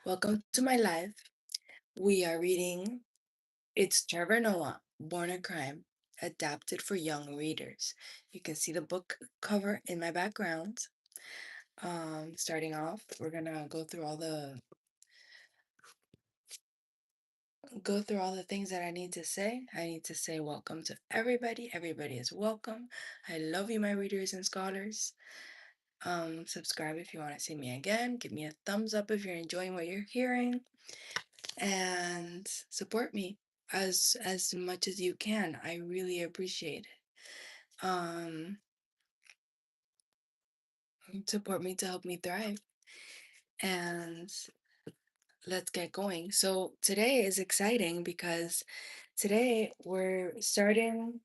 Welcome to my live. We are reading It's Trevor Noah, Born a Crime, adapted for young readers. You can see the book cover in my background. Starting off, we're gonna go through all the things that I need to say. I need to say welcome to everybody. Everybody is welcome. I love you, my readers and scholars. Subscribe if you want to see me again. Give me a thumbs up if you're enjoying what you're hearing. And support me as much as you can. I really appreciate it. Support me to help me thrive. And let's get going. So today is exciting because today we're starting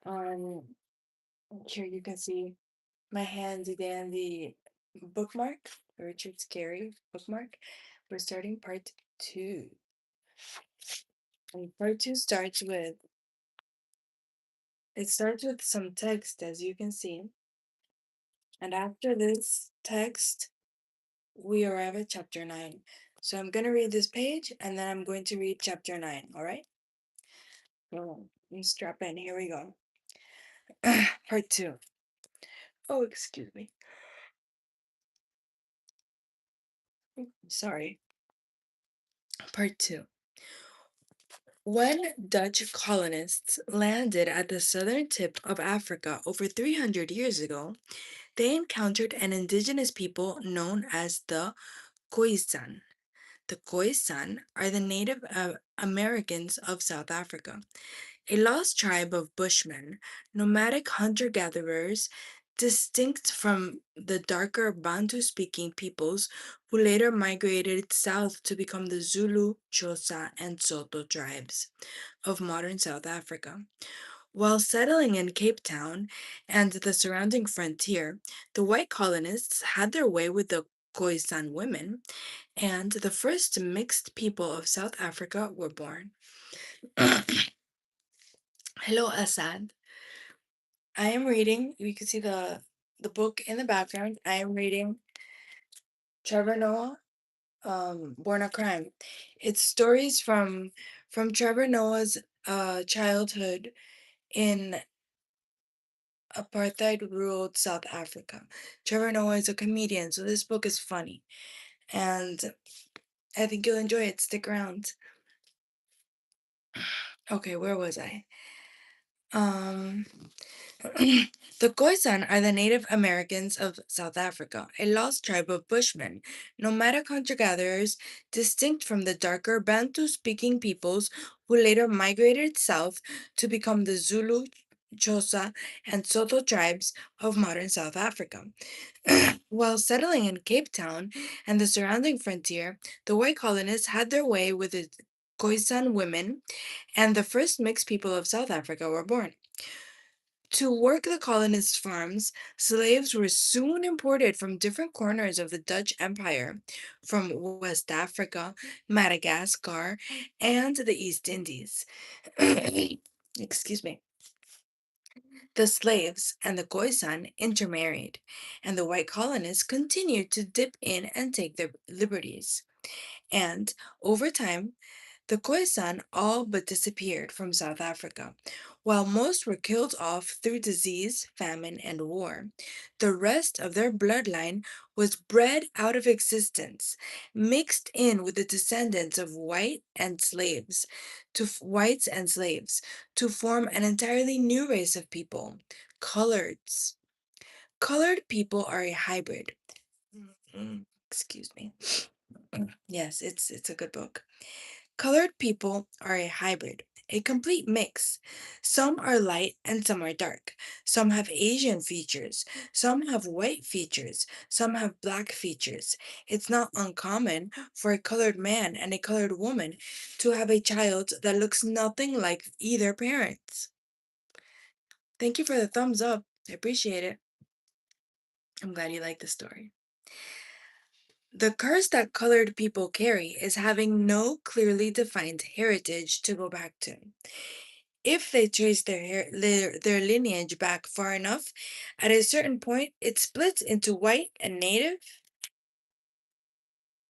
on here. You can see my handy dandy bookmark, Richard Scarry bookmark. We're starting part 2. And part 2 starts with some text, as you can see. And after this text, we arrive at chapter 9. So I'm going to read this page and then I'm going to read chapter 9, all right? So strap in. Here we go. Part 2. Oh, excuse me. Sorry. Part 2. When Dutch colonists landed at the southern tip of Africa over 300 years ago, they encountered an indigenous people known as the Khoisan. The Khoisan are the Native Americans of South Africa, a lost tribe of Bushmen, nomadic hunter-gatherers, distinct from the darker Bantu-speaking peoples who later migrated south to become the Zulu, Xhosa, and Soto tribes of modern South Africa. While settling in Cape Town and the surrounding frontier, the white colonists had their way with the Khoisan women, and the first mixed people of South Africa were born. Hello, Assad. I am reading, you can see the book in the background. I am reading Trevor Noah, Born a Crime. It's stories from Trevor Noah's childhood in apartheid ruled South Africa. Trevor Noah is a comedian, so this book is funny. And I think you'll enjoy it. Stick around. Okay, where was I? Um The Khoisan are the Native Americans of South Africa, a lost tribe of Bushmen, nomadic hunter-gatherers distinct from the darker Bantu-speaking peoples who later migrated south to become the Zulu, Xhosa, and Soto tribes of modern South Africa. While settling in Cape Town and the surrounding frontier, the white colonists had their way with the Khoisan women, and the first mixed people of South Africa were born. To work the colonists' farms, slaves were soon imported from different corners of the Dutch Empire, from West Africa, Madagascar, and the East Indies. Excuse me. The slaves and the Khoisan intermarried, and the white colonists continued to dip in and take their liberties. And over time, the Khoisan all but disappeared from South Africa. While most were killed off through disease, famine, and war, the rest of their bloodline was bred out of existence, mixed in with the descendants of whites and slaves, to form an entirely new race of people, coloreds. Colored people are a hybrid. Excuse me. Yes, it's a good book. Colored people are a hybrid, a complete mix. Some are light and some are dark. Some have Asian features. Some have white features. Some have black features. It's not uncommon for a colored man and a colored woman to have a child that looks nothing like either parents. Thank you for the thumbs up. I appreciate it. I'm glad you like the story. The curse that colored people carry is having no clearly defined heritage to go back to. If they trace their lineage back far enough, at a certain point, it splits into white and native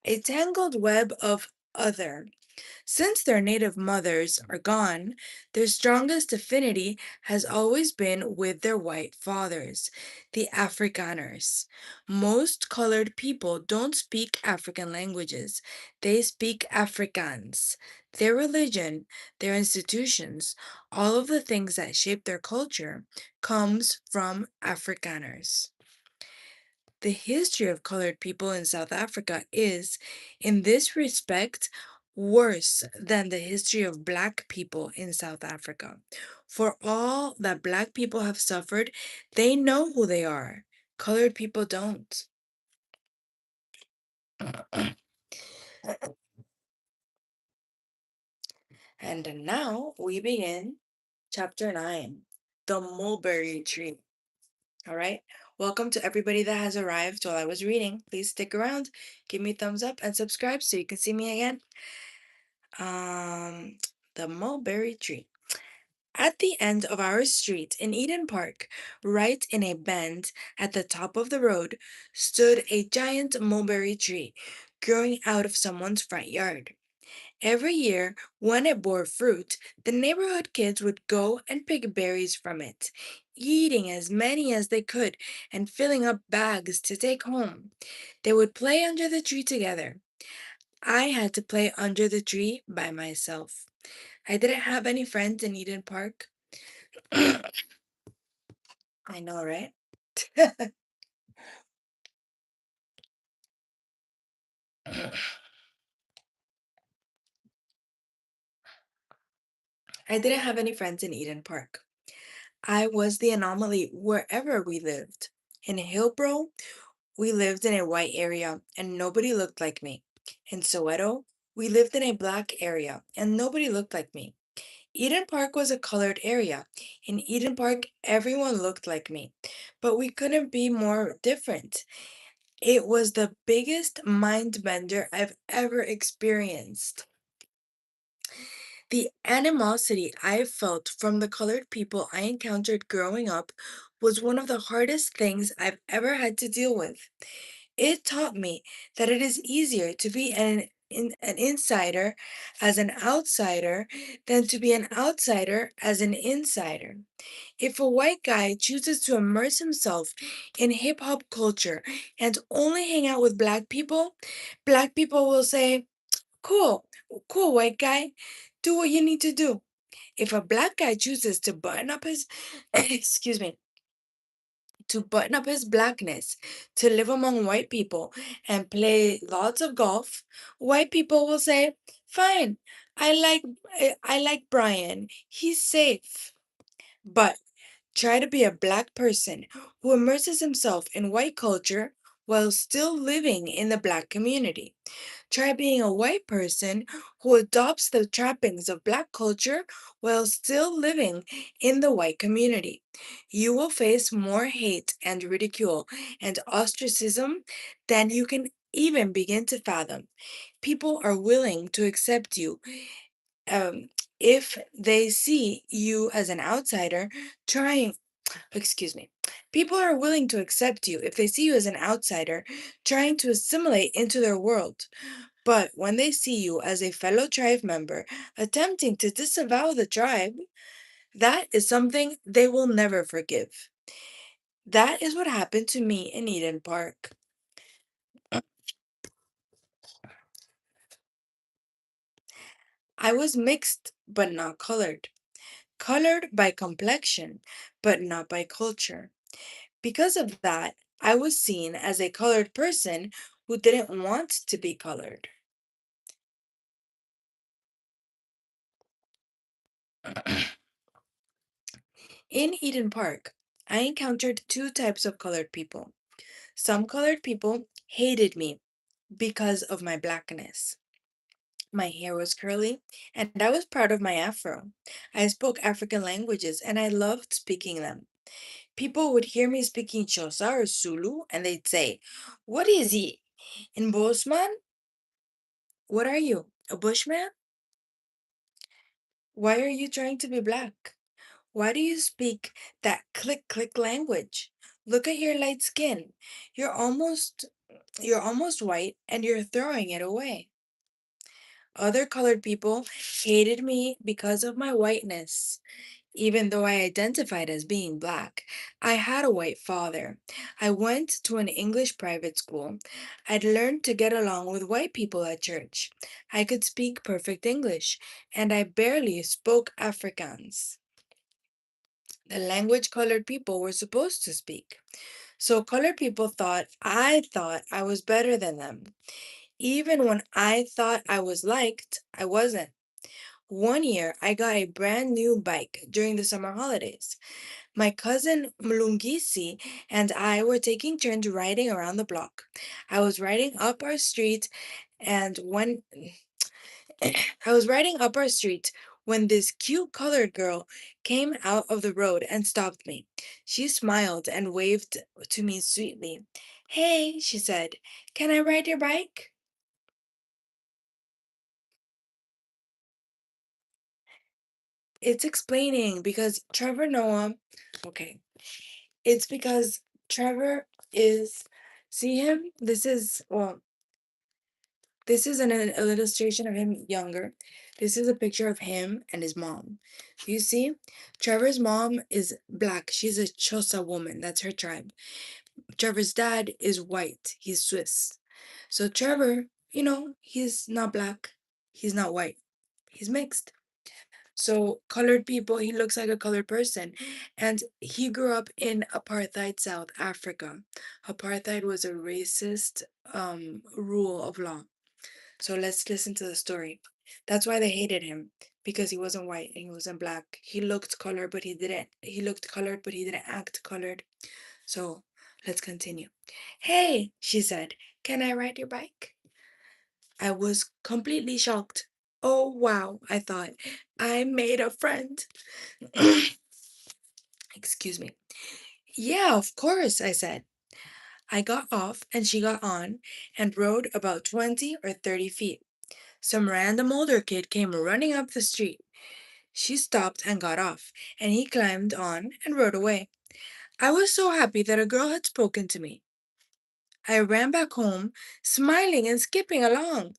a tangled web of other. Since their native mothers are gone, their strongest affinity has always been with their white fathers, the Afrikaners. Most colored people don't speak African languages, they speak Afrikaans. Their religion, their institutions, all of the things that shape their culture comes from Afrikaners. The history of colored people in South Africa is, in this respect, worse than the history of Black people in South Africa. For all that Black people have suffered, they know who they are. Colored people don't. And now we begin chapter 9, the mulberry tree. All right. Welcome to everybody that has arrived while I was reading. Please stick around, give me a thumbs up, and subscribe so you can see me again. Um, the mulberry tree. At the end of our street in Eden Park, right in a bend at the top of the road, stood a giant mulberry tree growing out of someone's front yard. Every year, when it bore fruit, the neighborhood kids would go and pick berries from it, eating as many as they could and filling up bags to take home. They would play under the tree together. I had to play under the tree by myself. I didn't have any friends in Eden Park. I know, right? I didn't have any friends in Eden Park. I was the anomaly wherever we lived. In Hillbrow, we lived in a white area and nobody looked like me. In Soweto, we lived in a black area and nobody looked like me. Eden Park was a colored area. In Eden Park, everyone looked like me, but we couldn't be more different. It was the biggest mind bender I've ever experienced. The animosity I felt from the colored people I encountered growing up was one of the hardest things I've ever had to deal with. It taught me that it is easier to be an insider as an outsider than to be an outsider as an insider. If a white guy chooses to immerse himself in hip hop culture and only hang out with black people will say, cool, cool, white guy, do what you need to do. If a black guy chooses to button up his, excuse me, to button up his blackness, to live among white people and play lots of golf, white people will say, fine, I like Brian. He's safe. But try to be a black person who immerses himself in white culture while still living in the black community. Try being a white person who adopts the trappings of black culture while still living in the white community. You will face more hate and ridicule and ostracism than you can even begin to fathom. People are willing to accept you um, if they see you as an outsider trying, excuse me, people are willing to accept you if they see you as an outsider trying to assimilate into their world. But when they see you as a fellow tribe member attempting to disavow the tribe, that is something they will never forgive. That is what happened to me in Eden Park. I was mixed, but not colored. Colored by complexion, but not by culture. Because of that, I was seen as a colored person who didn't want to be colored. In Eden Park, I encountered two types of colored people. Some colored people hated me because of my blackness. My hair was curly, and I was proud of my afro. I spoke African languages, and I loved speaking them. People would hear me speaking Xhosa or Zulu, and they'd say, "What is he? In Bosman? What are you? A bushman? Why are you trying to be black? Why do you speak that click click language? Look at your light skin. You're almost You're almost white and you're throwing it away. Other colored people hated me because of my whiteness. Even though I identified as being black, I had a white father. I went to an English private school. I'd learned to get along with white people at church. I could speak perfect English, and I barely spoke Afrikaans, the language colored people were supposed to speak. So colored people thought I was better than them. Even when I thought I was liked, I wasn't. One year, I got a brand new bike during the summer holidays. My cousin Mlungisi and I were taking turns riding around the block. I was riding up our street, and when I was riding up our street when this cute colored girl came out of the road and stopped me. She smiled and waved to me sweetly. Hey, she said, can I ride your bike? It's explaining because Trevor Noah, okay, it's because Trevor is, see him? This is an illustration of him younger. This is a picture of him and his mom. You see, Trevor's mom is black. She's a Xhosa woman. That's her tribe. Trevor's dad is white. He's Swiss. So Trevor, he's not black. He's not white. He's mixed. So colored people, he looks like a colored person. And he grew up in apartheid South Africa. Apartheid was a racist rule of law. So let's listen to the story. That's why they hated him, because he wasn't white and he wasn't black. He looked colored, but he didn't. He looked colored, but he didn't act colored. So let's continue. Hey, she said, can I ride your bike? I was completely shocked. Oh, wow, I thought. I made a friend. Excuse me. Yeah, of course, I said. I got off and she got on and rode about 20 or 30 feet. Some random older kid came running up the street. She stopped and got off, and he climbed on and rode away. I was so happy that a girl had spoken to me. I ran back home, smiling and skipping along.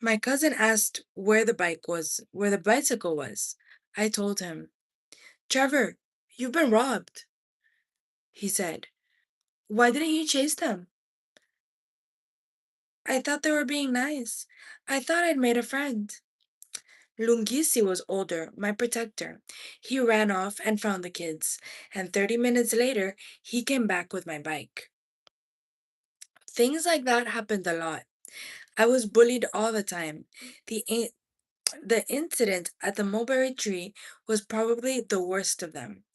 My cousin asked where the bicycle was. I told him. Trevor, you've been robbed, he said. Why didn't you chase them? I thought they were being nice. I thought I'd made a friend. Lungisi was older, my protector. He ran off and found the kids, and 30 minutes later, he came back with my bike. Things like that happened a lot. I was bullied all the time. The, in- the incident at the mulberry tree was probably the worst of them.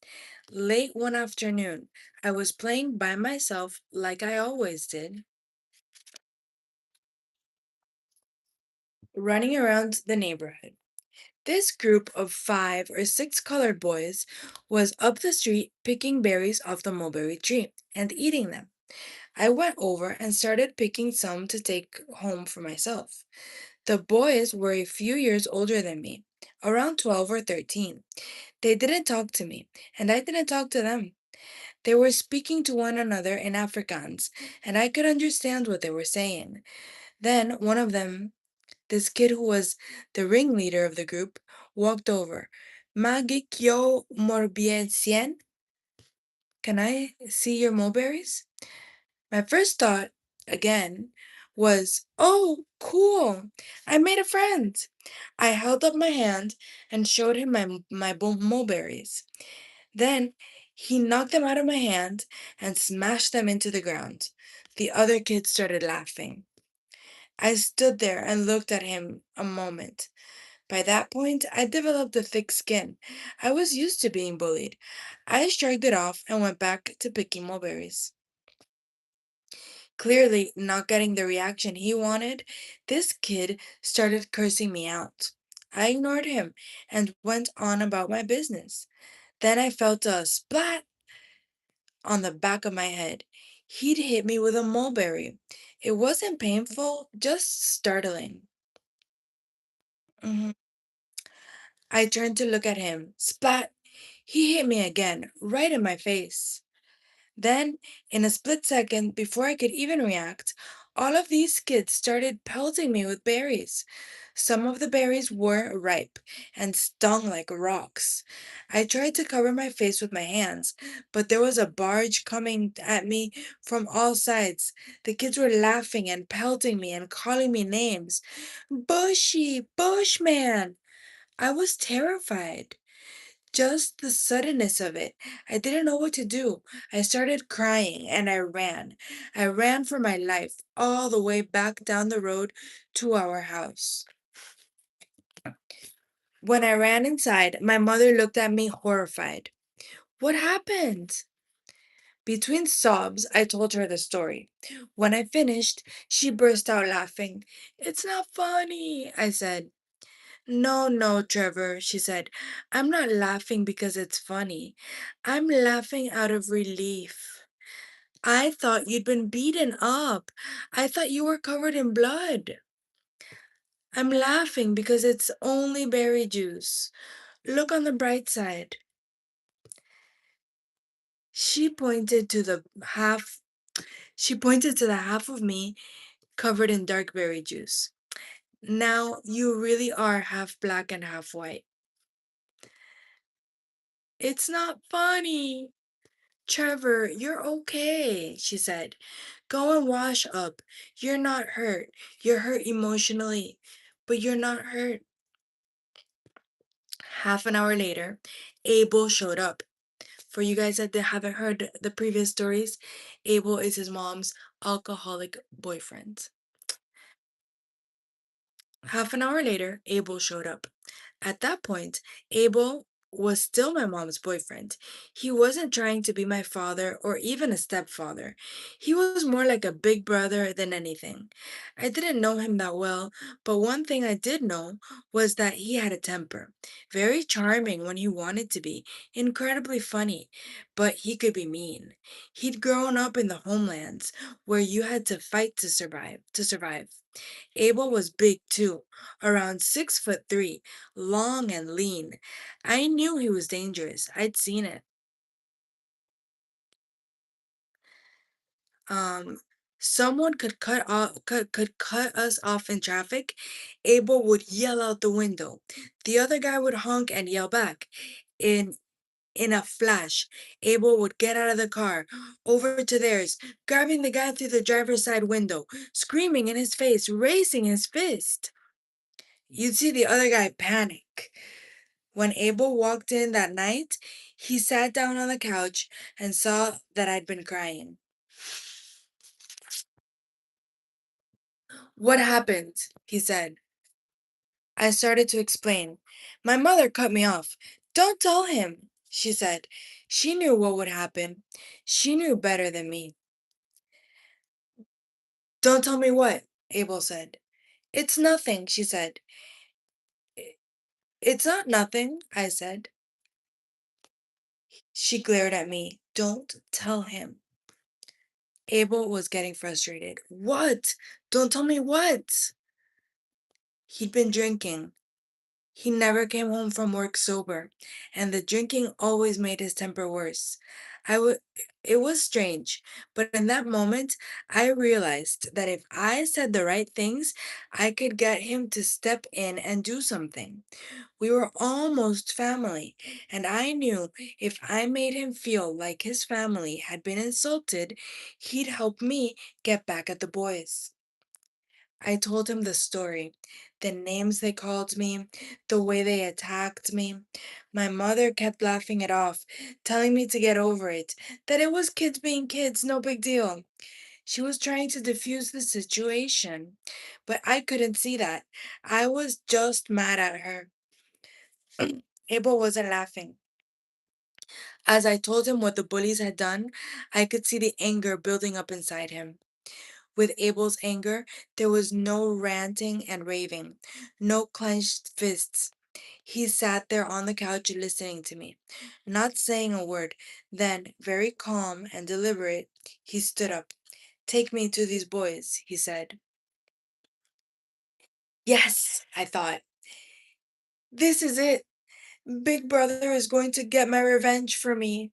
Late one afternoon, I was playing by myself like I always did, running around the neighborhood. This group of 5 or 6 colored boys was up the street picking berries off the mulberry tree and eating them. I went over and started picking some to take home for myself. The boys were a few years older than me, around 12 or 13. They didn't talk to me, and I didn't talk to them. They were speaking to one another in Afrikaans, and I could understand what they were saying. Then one of them, this kid who was the ringleader of the group, walked over. Mag ik jou morbier zien? Can I see your mulberries? My first thought, again, was, oh, cool. I made a friend. I held up my hand and showed him my mulberries. Then he knocked them out of my hand and smashed them into the ground. The other kids started laughing. I stood there and looked at him a moment. By that point, I developed a thick skin. I was used to being bullied. I shrugged it off and went back to picking mulberries. Clearly, not getting the reaction he wanted, this kid started cursing me out. I ignored him and went on about my business. Then I felt a splat on the back of my head. He'd hit me with a mulberry. It wasn't painful, just startling. Mhm. I turned to look at him. Splat! He hit me again, right in my face. Then, in a split second, before I could even react, all of these kids started pelting me with berries. Some of the berries were ripe and stung like rocks. I tried to cover my face with my hands, but there was a barge coming at me from all sides. The kids were laughing and pelting me and calling me names. Bushy, Bushman! I was terrified. Just the suddenness of it. I didn't know what to do. I started crying and I ran. I ran for my life all the way back down the road to our house. When I ran inside, my mother looked at me horrified. What happened? Between sobs, I told her the story. When I finished, she burst out laughing. It's not funny, I said. No, no, Trevor, she said. I'm not laughing because it's funny. I'm laughing out of relief. I thought you'd been beaten up. I thought you were covered in blood. I'm laughing because it's only berry juice. Look on the bright side. She pointed to the half she pointed to the half of me covered in dark berry juice. Now you really are half black and half white. It's not funny. Trevor, you're okay, she said. Go and wash up. You're not hurt. You're hurt emotionally, but you're not hurt. Half an hour later, Abel showed up. For you guys that haven't heard the previous stories, Abel is his mom's alcoholic boyfriend. Half an hour later, Abel showed up. At that point, Abel was still my mom's boyfriend. He wasn't trying to be my father or even a stepfather. He was more like a big brother than anything. I didn't know him that well, but one thing I did know was that he had a temper. Very charming when he wanted to be, incredibly funny, but he could be mean. He'd grown up in the homelands where you had to fight to survive. Abel was big too, around 6'3", long and lean. I knew he was dangerous. I'd seen it. Um, someone could cut us off in traffic. Abel would yell out the window. The other guy would honk and yell back. In in a flash, Abel would get out of the car, over to theirs, grabbing the guy through the driver's side window, screaming in his face, raising his fist. You'd see the other guy panic. When Abel walked in that night, he sat down on the couch and saw that I'd been crying. What happened? He said. I started to explain. My mother cut me off. Don't tell him, she said. She knew what would happen. She knew better than me. Don't tell me what, Abel said. It's nothing, she said. "I- It's not nothing, I said. She glared at me. Don't tell him. Abel was getting frustrated. What? Don't tell me what? He'd been drinking. He never came home from work sober, and the drinking always made his temper worse. I would It was strange, but in that moment, I realized that if I said the right things, I could get him to step in and do something. We were almost family, and I knew if I made him feel like his family had been insulted, he'd help me get back at the boys. I told him the story, the names they called me, the way they attacked me. My mother kept laughing it off, telling me to get over it, that it was kids being kids, no big deal. She was trying to diffuse the situation, but I couldn't see that. I was just mad at her. Abel wasn't laughing. As I told him what the bullies had done, I could see the anger building up inside him. With Abel's anger, there was no ranting and raving, no clenched fists. He sat there on the couch listening to me, not saying a word. Then, very calm and deliberate, he stood up. Take me to these boys, he said. Yes, I thought. This is it. Big Brother is going to get my revenge for me.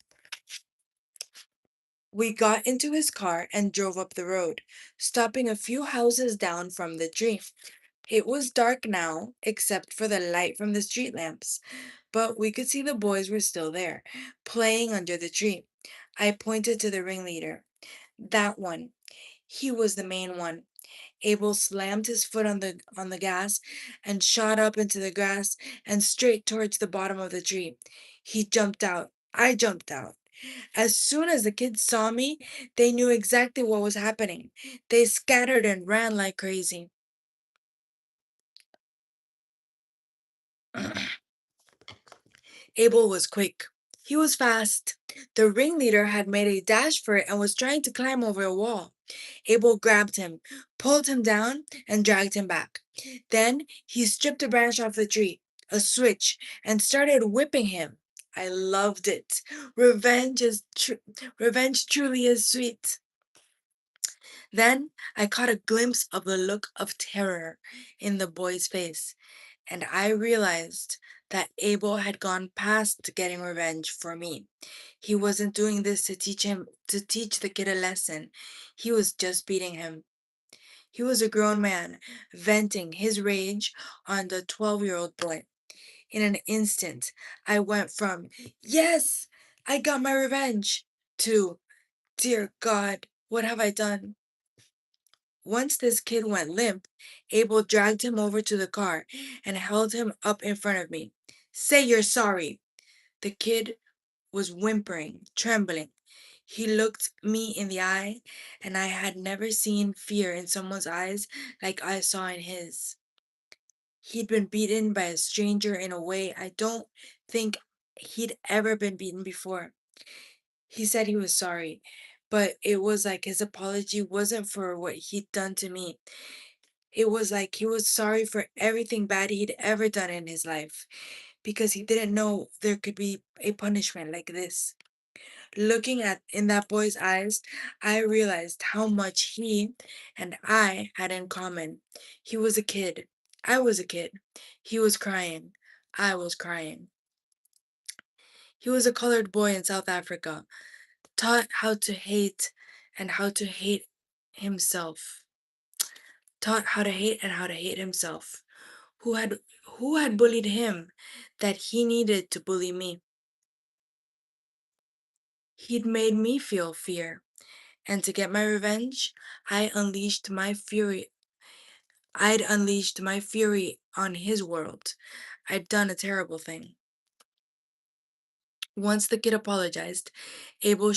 We got into his car and drove up the road, stopping a few houses down from the tree. It was dark now, except for the light from the street lamps, but we could see the boys were still there, playing under the tree. I pointed to the ringleader. That one. He was the main one. Abel slammed his foot on the gas and shot up into the grass and straight towards the bottom of the tree. He jumped out. I jumped out. As soon as the kids saw me, they knew exactly what was happening. They scattered and ran like crazy. Abel was quick. He was fast. The ringleader had made a dash for it and was trying to climb over a wall. Abel grabbed him, pulled him down, and dragged him back. Then he stripped a branch off the tree, a switch, and started whipping him. I loved it. Revenge truly is sweet. Then I caught a glimpse of the look of terror in the boy's face, and I realized that Abel had gone past getting revenge for me. He wasn't doing this to teach the kid a lesson. He was just beating him. He was a grown man, venting his rage on the 12-year-old boy. In an instant, I went from, yes, I got my revenge, to, dear God, what have I done? Once this kid went limp, Abel dragged him over to the car and held him up in front of me. Say you're sorry. The kid was whimpering, trembling. He looked me in the eye, and I had never seen fear in someone's eyes like I saw in his. He'd been beaten by a stranger in a way I don't think he'd ever been beaten before. He said he was sorry, but it was like his apology wasn't for what he'd done to me. It was like he was sorry for everything bad he'd ever done in his life because he didn't know there could be a punishment like this. Looking at in that boy's eyes, I realized how much he and I had in common. He was a kid. I was a kid. He was crying. I was crying. He was a colored boy in South Africa, taught how to hate and how to hate himself. Taught how to hate and how to hate himself. Who had who had bullied him that he needed to bully me? He'd made me feel fear, and to get my revenge, I unleashed my fury. I'd unleashed my fury on his world. I'd done a terrible thing. Once the kid apologized, Abel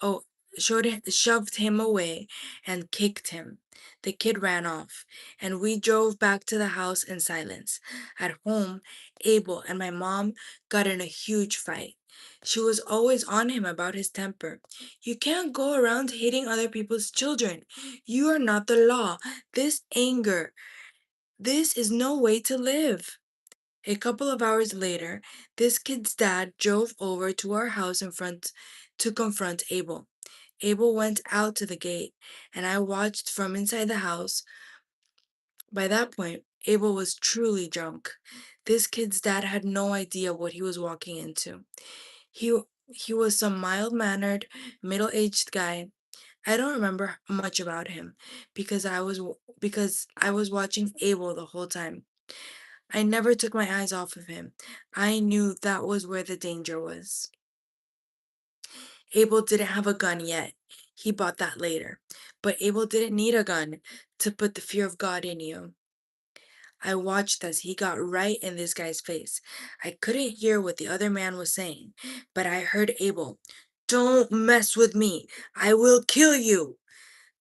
oh, shoved him away and kicked him. The kid ran off, and we drove back to the house in silence. At home, Abel and my mom got in a huge fight. She was always on him about his temper. You can't go around hitting other people's children. You are not the law. This anger, this is no way to live. A couple of hours later, this kid's dad drove over to our house in front to confront Abel. Abel went out to the gate, and I watched from inside the house. By that point, Abel was truly drunk. This kid's dad had no idea what he was walking into. He he was some mild-mannered, middle-aged guy. I don't remember much about him because I was watching Abel the whole time. I never took my eyes off of him. I knew that was where the danger was. Abel didn't have a gun yet. He bought that later. But Abel didn't need a gun to put the fear of God in you. I watched as he got right in this guy's face. I couldn't hear what the other man was saying, but I heard Abel, don't mess with me. I will kill you.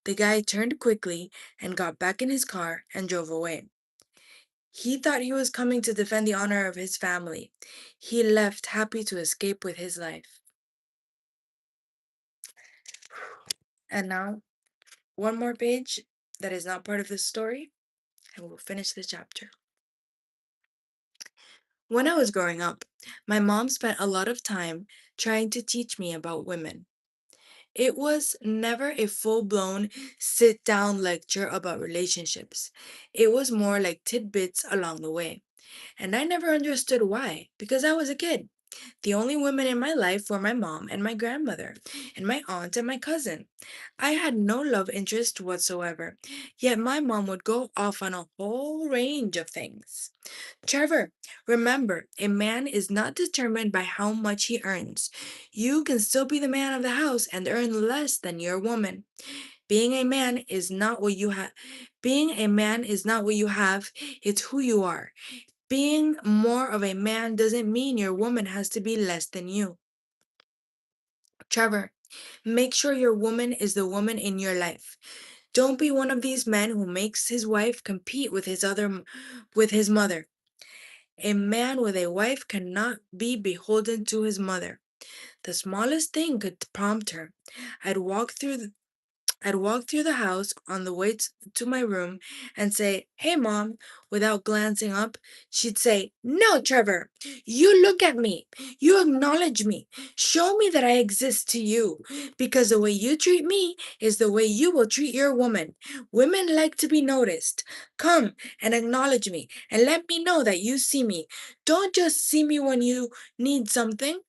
The guy turned quickly and got back in his car and drove away. He thought he was coming to defend the honor of his family. He left happy to escape with his life. And now, one more page that is not part of this story, and we'll finish the chapter. When I was growing up, my mom spent a lot of time trying to teach me about women. It was never a full blown sit down lecture about relationships. It was more like tidbits along the way. And I never understood why, because I was a kid. The only women in my life were my mom and my grandmother, and my aunt and my cousin. I had no love interest whatsoever, yet my mom would go off on a whole range of things. Trevor, remember, a man is not determined by how much he earns. You can still be the man of the house and earn less than your woman. Being a man is not what you have. Being a man is not what you have, it's who you are. Being more of a man doesn't mean your woman has to be less than you. Trevor, make sure your woman is the woman in your life. Don't be one of these men who makes his wife compete with his mother. A man with a wife cannot be beholden to his mother. The smallest thing could prompt her. I'd walk through the I'd walk through the house on the way to my room and say, "Hey, Mom," without glancing up. She'd say, "No, Trevor, you look at me. You acknowledge me. Show me that I exist to you. Because the way you treat me is the way you will treat your woman. Women like to be noticed. Come and acknowledge me and let me know that you see me. Don't just see me when you need something."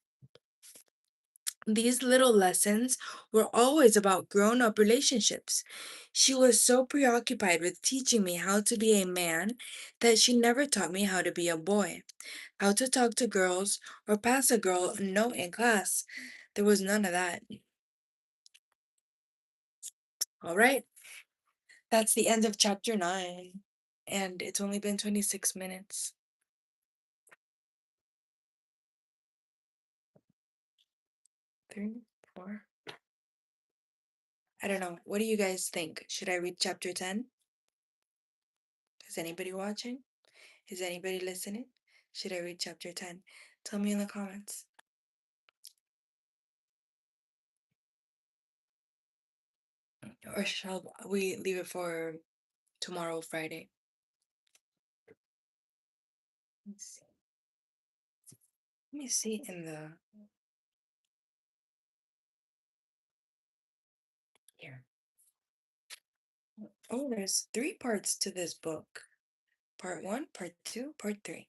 These little lessons were always about grown up relationships. She was so preoccupied with teaching me how to be a man that she never taught me how to be a boy, how to talk to girls or pass a girl a note in class. There was none of that. All right, that's the end of chapter 9. And it's only been 26 minutes. 3, 4. I don't know. What do you guys think? Should I read chapter 10? Is anybody watching? Is anybody listening? Should I read chapter 10? Tell me in the comments. Or shall we leave it for tomorrow, Friday? Let me see. Let me see in the here. Oh, there's 3 parts to this book. Part 1, part 2, part 3.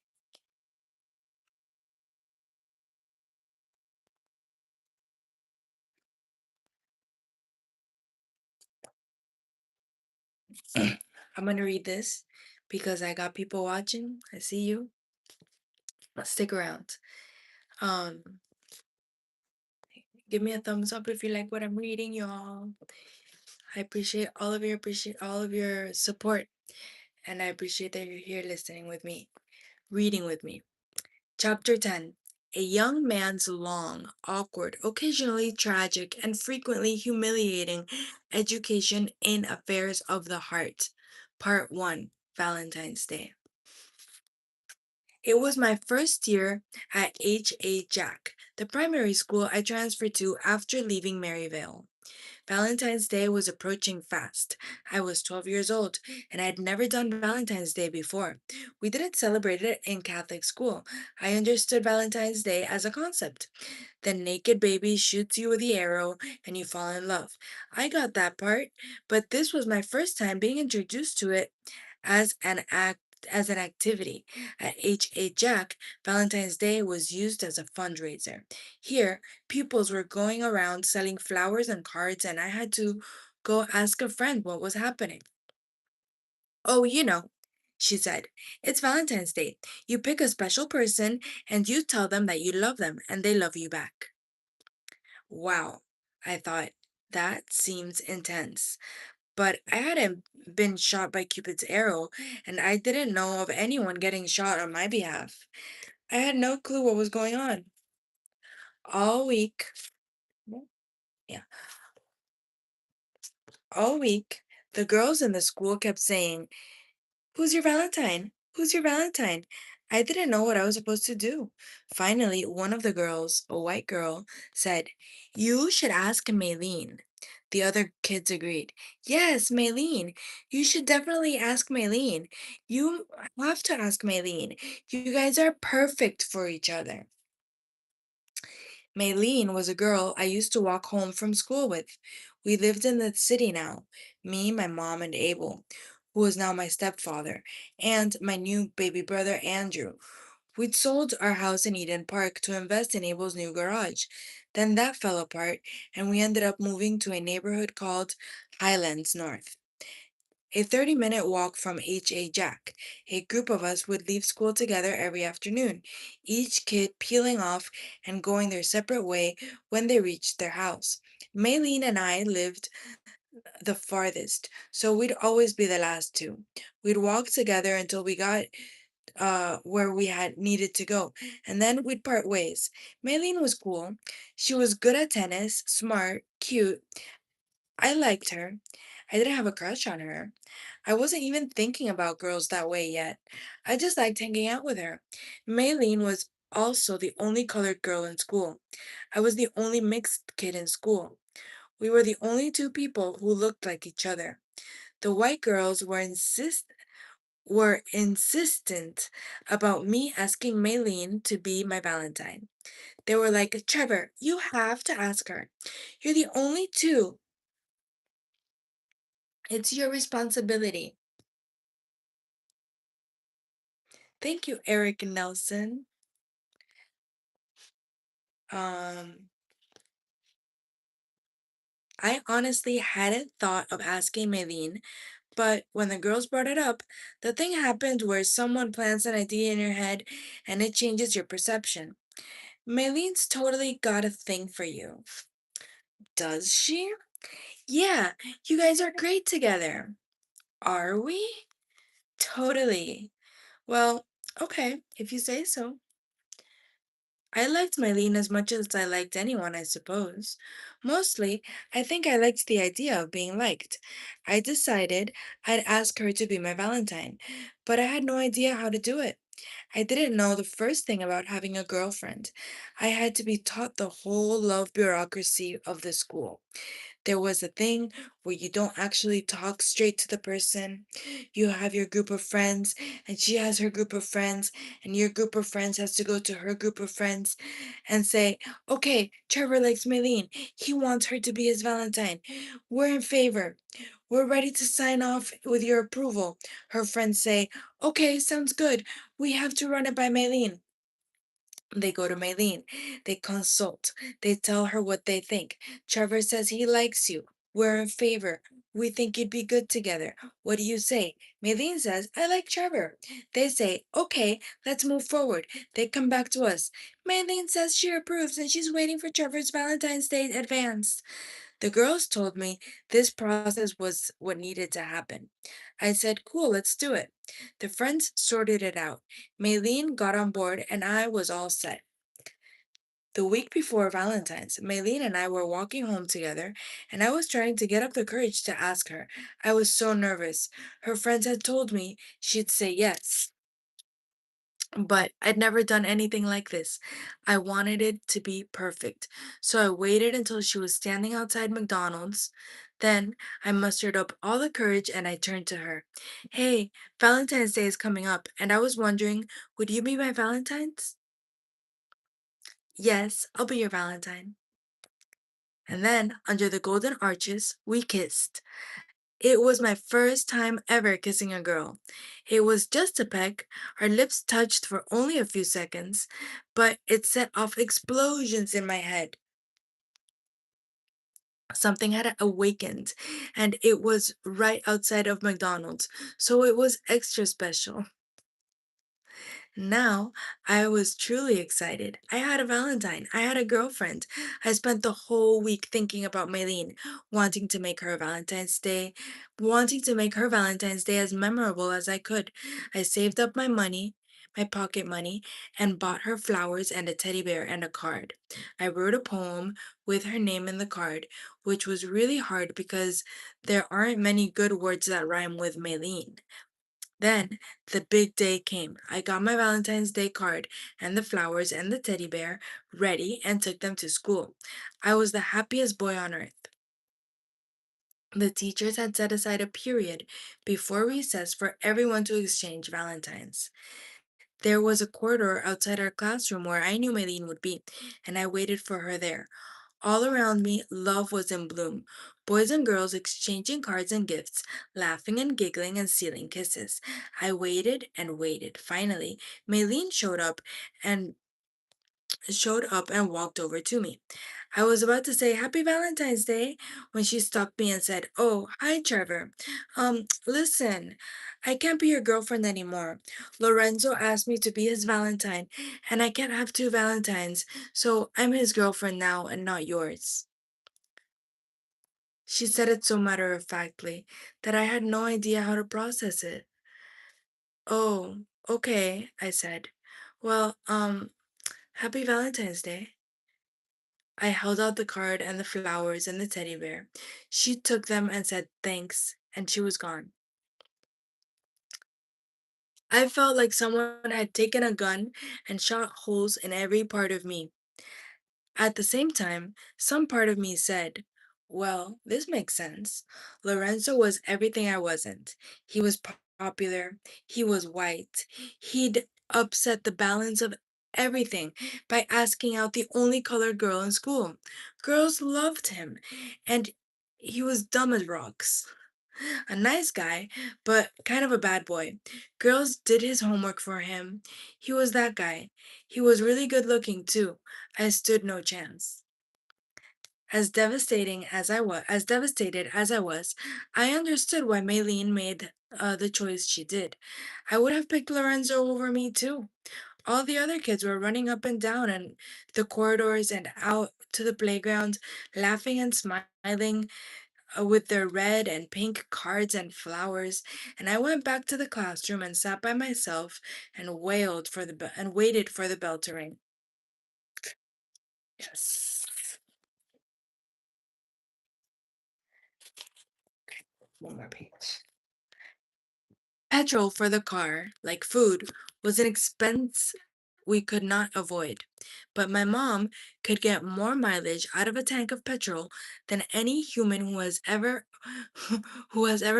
I'm gonna read this because I got people watching. I see you. Stick around. Um, give me a thumbs up if you like what I'm reading, y'all. I appreciate all of your support, and I appreciate that you're here listening with me, reading with me. Chapter 10. A young man's long, awkward, occasionally tragic, and frequently humiliating education in affairs of the heart. Part 1. Valentine's Day. It was my first year at H.A. Jack, the primary school I transferred to after leaving Maryvale. Valentine's Day was approaching fast. I was 12 years old, and I had never done Valentine's Day before. We didn't celebrate it in Catholic school. I understood Valentine's Day as a concept. The naked baby shoots you with the arrow, and you fall in love. I got that part, but this was my first time being introduced to it as an activity. At H.A. Jack, Valentine's Day was used as a fundraiser. Here, pupils were going around selling flowers and cards, and I had to go ask a friend what was happening. "Oh, she said. "It's Valentine's Day. You pick a special person and you tell them that you love them, and they love you back." Wow, I thought, that seems intense. But I hadn't been shot by Cupid's arrow, and I didn't know of anyone getting shot on my behalf. I had no clue what was going on. All week, yeah, all week, the girls in the school kept saying, "Who's your Valentine? Who's your Valentine?" I didn't know what I was supposed to do. Finally, one of the girls, a white girl, said, "You should ask Maylene." The other kids agreed. "Yes, Maylene. You should definitely ask Maylene. You have to ask Maylene. You guys are perfect for each other." Maylene was a girl I used to walk home from school with. We lived in the city now, me, my mom, and Abel, who is now my stepfather, and my new baby brother, Andrew. We'd sold our house in Eden Park to invest in Abel's new garage. Then that fell apart, and we ended up moving to a neighborhood called Highlands North, a 30-minute walk from H.A. Jack. A group of us would leave school together every afternoon, each kid peeling off and going their separate way when they reached their house. Maylene and I lived the farthest, so we'd always be the last two. We'd walk together until we got where we had needed to go, and then we'd part ways. Maylene was cool. She was good at tennis, smart, cute. I liked her. I didn't have a crush on her. I wasn't even thinking about girls that way yet. I just liked hanging out with her. Maylene was also the only colored girl in school. I was the only mixed kid in school. We were the only two people who looked like each other. The white girls were insistent about me asking Maylene to be my Valentine. They were like, Trevor, you have to ask her. You're the only two. It's your responsibility. Thank you, Eric Nelson. Um, I honestly hadn't thought of asking Maylene, but when the girls brought it up, the thing happened where someone plants an idea in your head and it changes your perception. Maylene's totally got a thing for you. Does she? Yeah, you guys are great together. Are we? Totally. Well, okay, if you say so. I liked Mylene as much as I liked anyone, I suppose. Mostly, I think I liked the idea of being liked. I decided I'd ask her to be my Valentine, but I had no idea how to do it. I didn't know the first thing about having a girlfriend. I had to be taught the whole love bureaucracy of the school. There was a thing where you don't actually talk straight to the person. You have your group of friends, and she has her group of friends, and your group of friends has to go to her group of friends and say, okay, Trevor likes Maylene. He wants her to be his Valentine. We're in favor. We're ready to sign off with your approval. Her friends say, okay, sounds good. We have to run it by Maylene. They go to Maylene. They consult. They tell her what they think. Trevor says he likes you. We're in favor. We think you'd be good together. What do you say? Maylene says, I like Trevor. They say, okay, let's move forward. They come back to us. Maylene says she approves and she's waiting for Trevor's Valentine's Day advance. The girls told me this process was what needed to happen. I said, cool, let's do it. The friends sorted it out. Maylene got on board and I was all set. The week before Valentine's, Maylene and I were walking home together, and I was trying to get up the courage to ask her. I was so nervous. Her friends had told me she'd say yes. But I'd never done anything like this. I wanted it to be perfect. So I waited until she was standing outside McDonald's. Then I mustered up all the courage and I turned to her. Hey, Valentine's Day is coming up, and I was wondering, would you be my Valentine's? Yes, I'll be your Valentine. And then, under the golden arches, we kissed. It was my first time ever kissing a girl. It was just a peck. Our lips touched for only a few seconds, but it set off explosions in my head. Something had awakened, and it was right outside of McDonald's, so it was extra special. Now I was truly excited. I had a Valentine. I had a girlfriend. I spent the whole week thinking about Maylene, wanting to make her Valentine's Day as memorable as I could. I saved up my money, my pocket money, and bought her flowers and a teddy bear and a card. I wrote a poem with her name in the card, which was really hard because there aren't many good words that rhyme with Maylene. Then the big day came. I got my Valentine's Day card and the flowers and the teddy bear ready and took them to school. I was the happiest boy on earth. The teachers had set aside a period before recess for everyone to exchange Valentines. There was a corridor outside our classroom where I knew Maylene would be, and I waited for her there. All around me, love was in bloom. Boys and girls exchanging cards and gifts, laughing and giggling and stealing kisses. I waited and waited. Finally, Maylene and showed up and walked over to me. I was about to say Happy Valentine's Day when she stopped me and said, "Oh, hi Trevor. Listen, I can't be your girlfriend anymore. Lorenzo asked me to be his Valentine, and I can't have two Valentines, so I'm his girlfriend now and not yours." She said it so matter of factly that I had no idea how to process it. "Oh, okay," I said. "Well, Happy Valentine's Day." I held out the card and the flowers and the teddy bear. She took them and said thanks, and she was gone. I felt like someone had taken a gun and shot holes in every part of me. At the same time, some part of me said, well, this makes sense. Lorenzo was everything I wasn't. He was popular, he was white, he'd upset the balance of everything by asking out the only colored girl in school. Girls loved him, and he was dumb as rocks. A nice guy, but kind of a bad boy. Girls did his homework for him. He was that guy. He was really good looking too. I stood no chance. As devastated as I was, I understood why Maylene made the choice she did. I would have picked Lorenzo over me too. All the other kids were running up and down and the corridors and out to the playground, laughing and smiling, with their red and pink cards and flowers, and I went back to the classroom and sat by myself and waited for the bell to ring. Yes. One more page. Petrol for the car, like food, was an expense we could not avoid. But my mom could get more mileage out of a tank of petrol than any human who has ever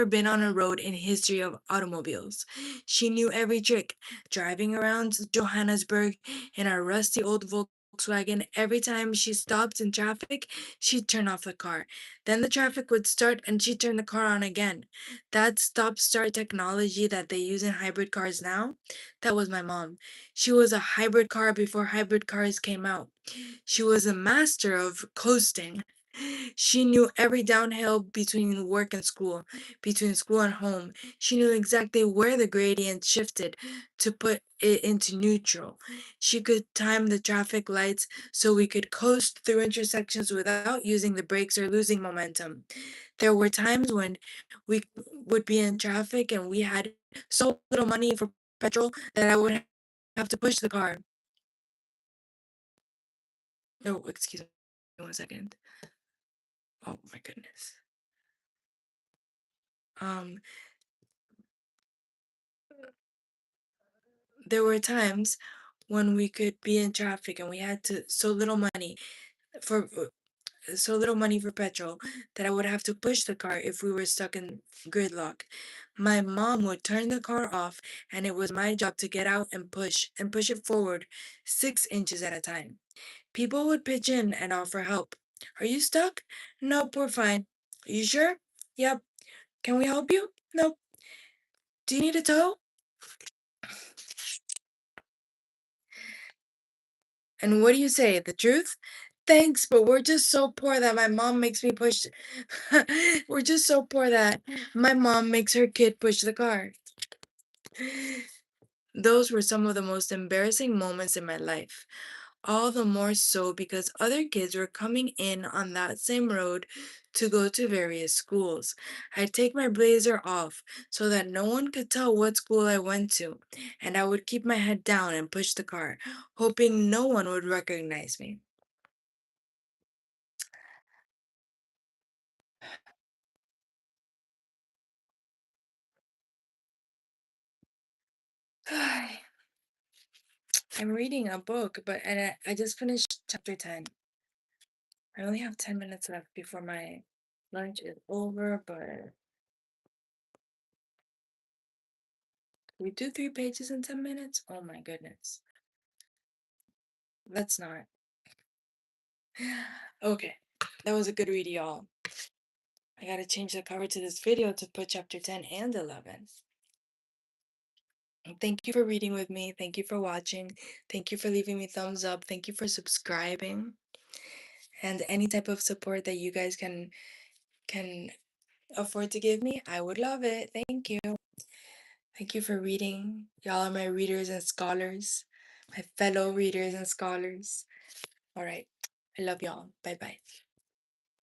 been on a road in history of automobiles. She knew every trick, driving around Johannesburg in our rusty old Volkswagen. Every time she stopped in traffic, she'd turn off the car. Then the traffic would start and she'd turn the car on again. That stop start technology that they use in hybrid cars now, that was my mom. She was a hybrid car before hybrid cars came out. She was a master of coasting. She knew every downhill between work and school, between school and home. She knew exactly where the gradient shifted to put it into neutral. She could time the traffic lights so we could coast through intersections without using the brakes or losing momentum. There were times when we would be in traffic and we had so little money for petrol that I would have to push the car. Oh, excuse me 1 second. Oh my goodness. Um, there were times when we could be in traffic and we had to for so little money for petrol that I would have to push the car if we were stuck in gridlock. My mom would turn the car off and it was my job to get out and push it forward 6 inches at a time. People would pitch in and offer help. Are you stuck? Nope, we're fine. Are you sure? Yep. Can we help you? Nope. Do you need a tow? And what do you say? The truth? Thanks, but we're just so poor that my mom makes me push. We're just so poor that my mom makes her kid push the car. Those were some of the most embarrassing moments in my life. All the more so because other kids were coming in on that same road to go to various schools. I'd take my blazer off so that no one could tell what school I went to, and I would keep my head down and push the car, hoping no one would recognize me. I'm reading a book, I just finished chapter 10. I only have 10 minutes left before my lunch is over, but we do 3 pages in 10 minutes? Oh my goodness. Let's not. Okay, that was a good read, y'all. I gotta change the cover to this video to put chapter 10 and 11. Thank you for reading with me. Thank you for watching. Thank you for leaving me thumbs up. Thank you for subscribing. And any type of support that you guys can afford to give me, I would love it. Thank you. Thank you for reading. Y'all are my readers and scholars, my fellow readers and scholars. All right. I love y'all. Bye bye.